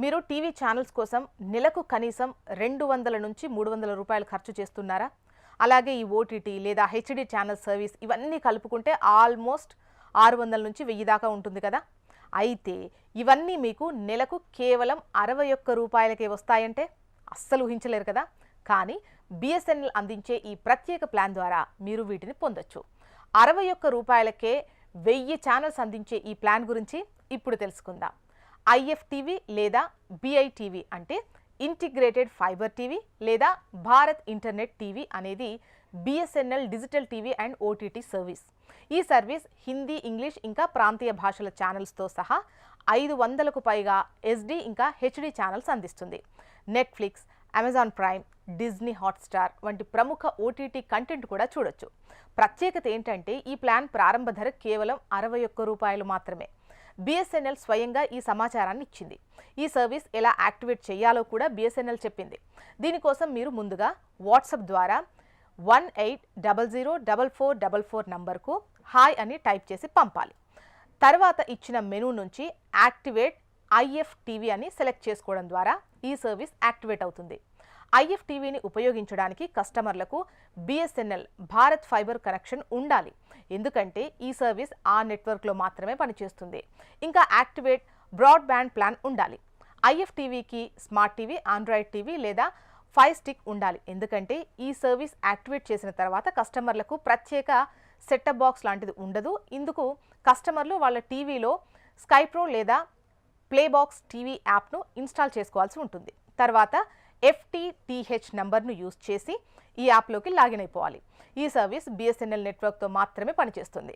మీరు TV channels కోసం నెలకు కనీసం 200 నుంచి 300 రూపాయలు ఖర్చు చేస్తున్నారా? అలాగే ఈ ఓటీటీ లేదా హెచ్డి ఛానల్ సర్వీస్ ఇవన్నీ కలుపుకుంటే ఆల్మోస్ట్ 600 నుంచి 1000 దాకా ఉంటుంది కదా. అయితే ఇవన్నీ మీకు నెలకు కేవలం 61 రూపాయలకే వస్తాయంటే అస్సలు ఊహించలేరు కదా. కానీ బిఎస్ఎన్ఎల్ అందించే ఈ ప్రత్యేక ప్లాన్ ద్వారా మీరు వీటిని పొందొచ్చు. 61 రూపాయలకే 1000 ఛానల్స్ అందించే ఈ ప్లాన్ గురించి ఇప్పుడు తెలుసుకుందాం. ఐఎఫ్టీవీ లేదా బిఐటీవీ అంటే ఇంటిగ్రేటెడ్ ఫైబర్ టీవీ లేదా భారత్ ఇంటర్నెట్ టీవీ అనేది BSNL digital TV and OTT service. ఈ సర్వీస్ హిందీ, ఇంగ్లీష్ ఇంకా ప్రాంతీయ భాషల ఛానల్స్తో సహా 500కు పైగా ఎస్డి ఇంకా హెచ్డి ఛానల్స్ అందిస్తుంది. Netflix, Amazon prime, Disney Hotstar వంటి ప్రముఖ ఓటీటీ కంటెంట్ కూడా చూడొచ్చు. ప్రత్యేకత ఏంటంటే ఈ ప్లాన్ ప్రారంభ ధర కేవలం 61 రూపాయలు మాత్రమే. బిఎస్ఎన్ఎల్ స్వయంగా ఈ సమాచారాన్ని ఇచ్చింది. ఈ సర్వీస్ ఎలా యాక్టివేట్ చేయాలో కూడా బిఎస్ఎన్ఎల్ చెప్పింది. దీనికోసం మీరు ముందుగా వాట్సాప్ ద్వారా 18004444 నంబర్కు హాయ్ అని టైప్ చేసి పంపాలి. తర్వాత ఇచ్చిన మెనూ నుంచి యాక్టివేట్ ఐఎఫ్టీవీ అని సెలెక్ట్ చేసుకోవడం ద్వారా ఈ సర్వీస్ యాక్టివేట్ అవుతుంది. ఐఎఫ్టీవీని ఉపయోగించడానికి కస్టమర్లకు బిఎస్ఎన్ఎల్ భారత్ ఫైబర్ కనెక్షన్ ఉండాలి. ఎందుకంటే ఈ సర్వీస్ ఆ నెట్వర్క్లో మాత్రమే పనిచేస్తుంది. ఇంకా యాక్టివేట్ బ్రాడ్బ్యాండ్ ప్లాన్ ఉండాలి. ఐఎఫ్టీవీకి స్మార్ట్ టీవీ, ఆండ్రాయిడ్ టీవీ లేదా ఫైర్ స్టిక్ ఉండాలి. ఎందుకంటే ఈ సర్వీస్ యాక్టివేట్ చేసిన తర్వాత కస్టమర్లకు ప్రత్యేక సెటప్ బాక్స్ లాంటిది ఉండదు. ఇందుకు కస్టమర్లు వాళ్ళ టీవీలో స్కై ప్రో లేదా ప్లే బాక్స్ టీవీ యాప్ను ఇన్స్టాల్ చేసుకోవాల్సి ఉంటుంది. తర్వాత ఎఫ్టీటీహెచ్ నంబర్ను యూజ్ చేసి ఈ యాప్లోకి లాగిన్ అయిపోవాలి. ఈ సర్వీస్ బిఎస్ఎన్ఎల్ నెట్వర్క్తో మాత్రమే పనిచేస్తుంది.